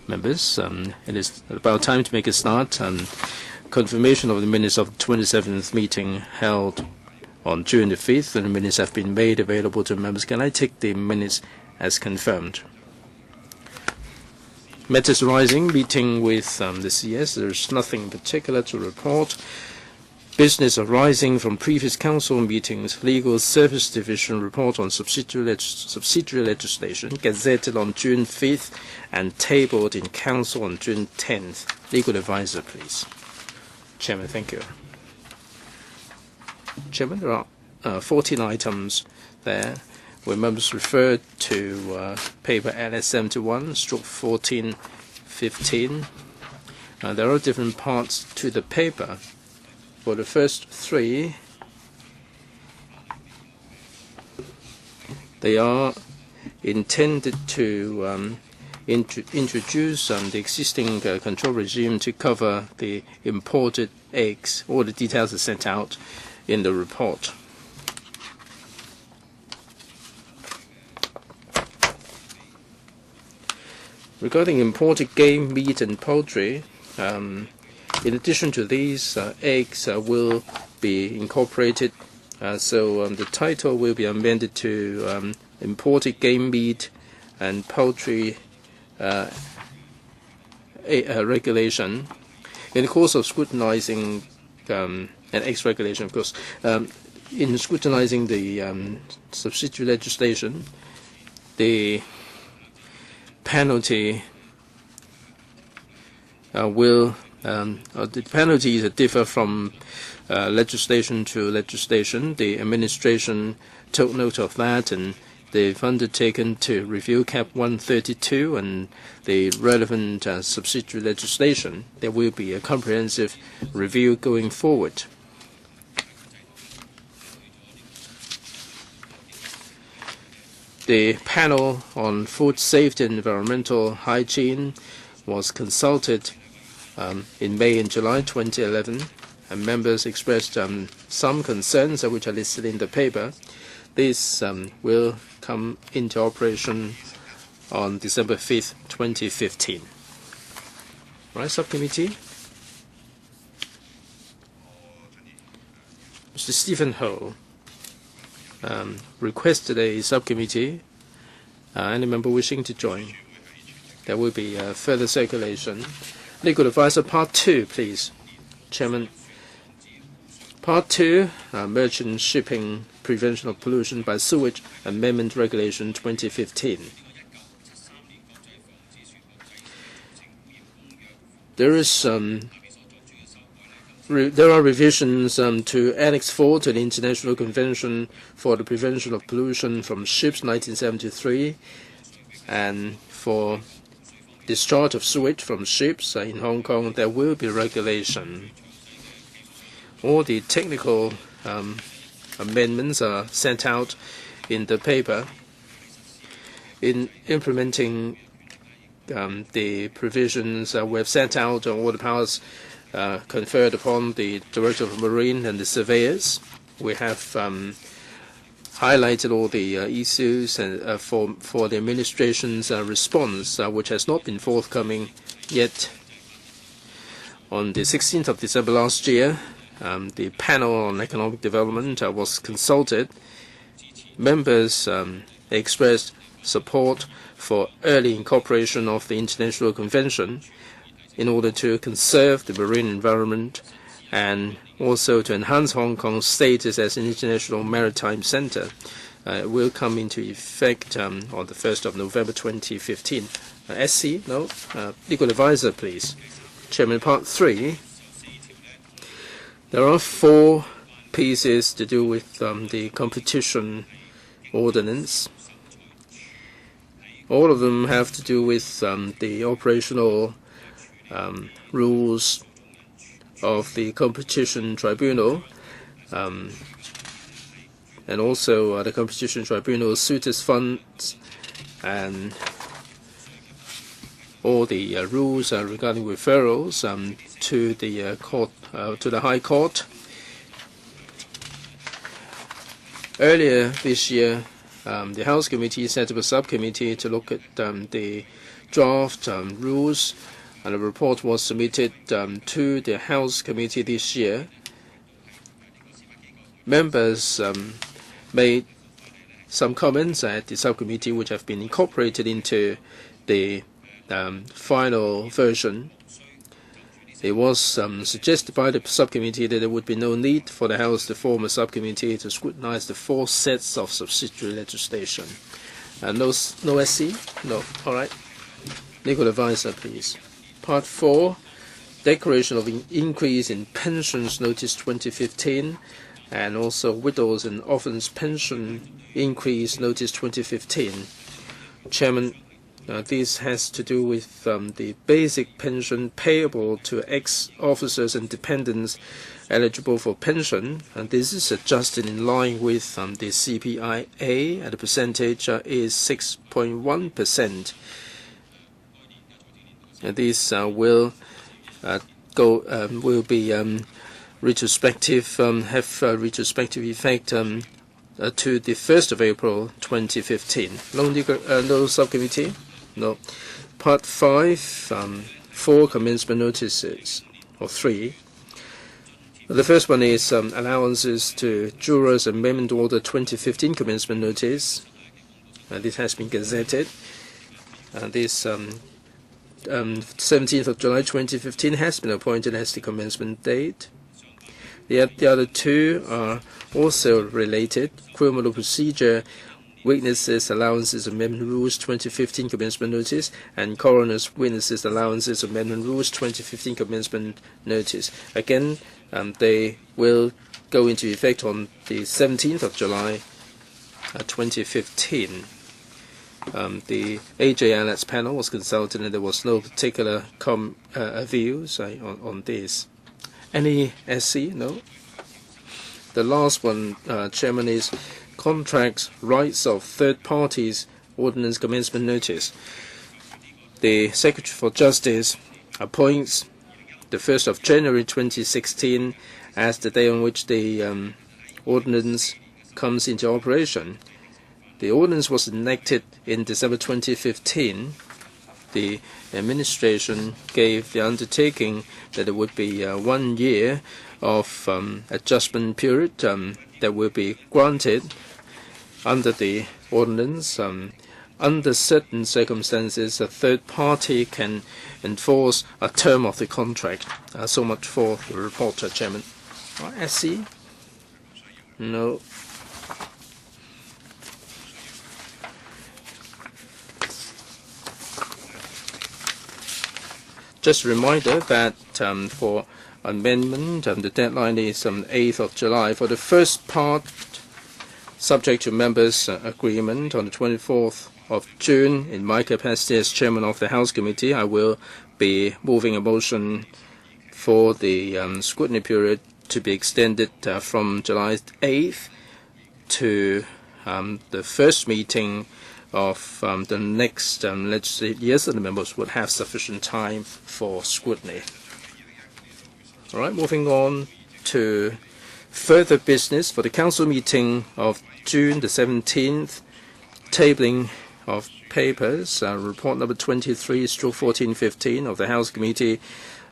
Members, it is about time to make a start. Confirmation of the minutes of the 27th meeting held on June the 5th, and the minutes have been made available to members. Can I take the minutes as confirmed? Matters arising, meeting with the CS, there's nothing particular to report. Business arising from previous council meetings, Legal Service Division report on subsidiary legislation, gazetted on June 5th and tabled in council on June 10th. Legal advisor, please. Chairman, thank you. Chairman, there are 14 items there where members referred to paper LS71/1415. There are different parts to the paper. For the first three, they are intended to introduce the existing control regime to cover the imported eggs. All the details are set out in the report. Regarding imported game, meat and poultry, in addition to these, eggs will be incorporated, so the title will be amended to imported game meat and poultry regulation. In the course of scrutinizing and eggs regulation, of course, in scrutinizing the subsidiary legislation, the penalty the penalties differ from legislation to legislation. The administration took note of that, and they've undertaken to review Cap 132 and the relevant subsidiary legislation. There will be a comprehensive review going forward. The panel on food safety and environmental hygiene was consulted in May and July 2011, and members expressed some concerns which are listed in the paper. This will come into operation on December 5th, 2015. Right, subcommittee? Mr. Stephen Ho requested a subcommittee. Any member wishing to join? There will be further circulation. Legal advisor, Part 2, please. Chairman. Part 2, Merchant Shipping Prevention of Pollution by Sewage Amendment Regulation 2015. There are revisions to Annex 4 to the International Convention for the Prevention of Pollution from Ships 1973, and for discharge of sewage from ships in Hong Kong, there will be regulation. All the technical amendments are set out in the paper. In implementing the provisions, we have set out all the powers conferred upon the Director of Marine and the surveyors. We have highlighted all the issues and for the administration's response, which has not been forthcoming yet. On the 16th of December last year, the panel on economic development was consulted. Members expressed support for early incorporation of the International Convention in order to conserve the marine environment and also to enhance Hong Kong's status as an international maritime center. It will come into effect on the 1st of November 2015. SC, no? Legal advisor, please. Chairman, Part 3. There are 4 pieces to do with the competition ordinance. All of them have to do with the operational rules of the Competition Tribunal, and also the Competition Tribunal suitors funds, and all the rules regarding referrals to the court, to the High Court. Earlier this year, the House Committee set up a subcommittee to look at the draft rules, and a report was submitted to the House Committee this year. Members made some comments at the subcommittee which have been incorporated into the final version. It was suggested by the subcommittee that there would be no need for the House to form a subcommittee to scrutinize the 4 sets of subsidiary legislation. No SC? No. All right. Legal advisor, please. Part 4, declaration of increase in pensions notice 2015, and also widows and orphans pension increase notice 2015. Chairman, this has to do with the basic pension payable to ex-officers and dependents eligible for pension, and this is adjusted in line with the CPIA, and the percentage is 6.1%. This will be retrospective, have retrospective effect to the 1st of April 2015. No subcommittee? No. Part 5, 4 commencement notices, or 3. The first one is allowances to jurors Amendment Order 2015 commencement notice. This has been gazetted. This 17th of July 2015 has been appointed as the commencement date. The other 2 are also related. Criminal procedure witnesses allowances amendment rules 2015 commencement notice, and coroner's witnesses allowances amendment rules 2015 commencement notice. Again, they will go into effect on the 17th of July 2015. The AJLS panel was consulted, and there was no particular views on this. Any SC? No. The last one, Chairman, is contracts rights of third parties ordinance commencement notice. The Secretary for Justice appoints the 1st of January 2016 as the day on which the ordinance comes into operation. The ordinance was enacted in December 2015. The administration gave the undertaking that it would be 1 year of adjustment period that will be granted under the ordinance. Under certain circumstances, a third party can enforce a term of the contract. So much for the report, Chairman. SC? No. Just a reminder that for amendment, the deadline is 8th of July. For the first part, subject to members' agreement, on the 24th of June, in my capacity as Chairman of the House Committee, I will be moving a motion for the scrutiny period to be extended from July 8th to the first meeting of the next legislative year, so the members would have sufficient time for scrutiny. All right, moving on to further business for the Council meeting of June the 17th, tabling of papers, report number 23/1415 of the House Committee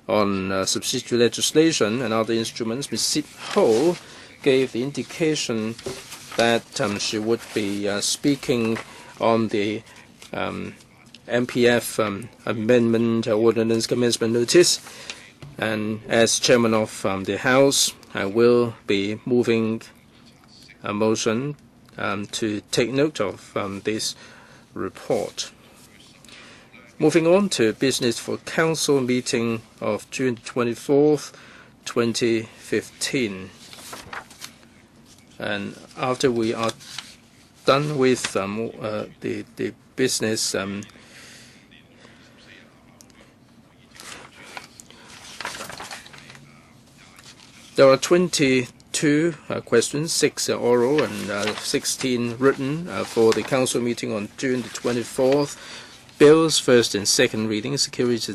on Subsidiary Legislation and Other Instruments. Ms. Sip Ho gave the indication that she would be speaking on the MPF amendment ordinance commencement notice. And as Chairman of the House, I will be moving a motion to take note of this report. Moving on to business for Council meeting of June 24th, 2015. And after we are done with the business, there are 22 questions, 6 oral and 16 written for the Council meeting on June the 24th. Bills, first and second reading, Securities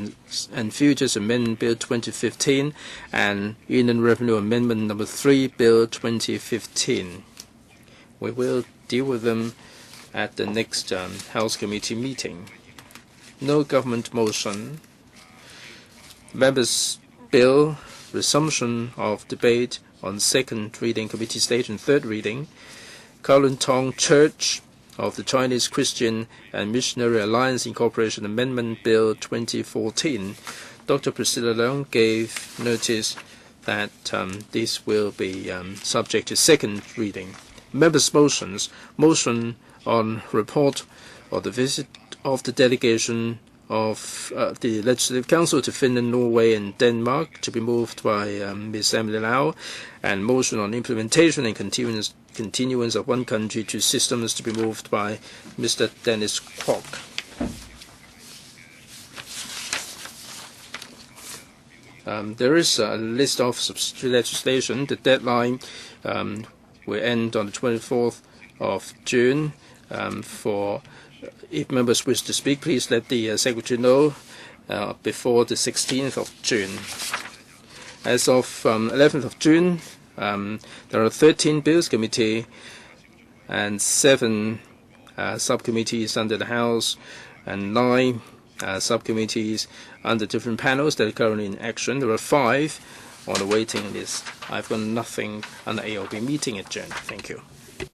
and Futures Amendment Bill 2015 and Inland Revenue Amendment number 3, Bill 2015. We will deal with them at the next House Committee meeting. No government motion. Members' bill, resumption of debate on second reading, committee stage and third reading. Kowloon Tong Church of the Chinese Christian and Missionary Alliance Incorporation Amendment Bill 2014. Dr. Priscilla Leung gave notice that this will be subject to second reading. Members' motions. Motion on report of the visit of the delegation of the Legislative Council to Finland, Norway, and Denmark to be moved by Ms. Emily Lau, and motion on implementation and continuance of one country, two systems to be moved by Mr. Dennis Kwok. There is a list of subsidiary legislation. The deadline will end on the 24th of June. If members wish to speak, please let the Secretary know before the 16th of June. As of 11th of June, there are 13 Bills Committee and 7 subcommittees under the House and 9 subcommittees under different panels that are currently in action. There are 5 on the waiting list. I've got nothing on the ALB meeting adjourned. Thank you.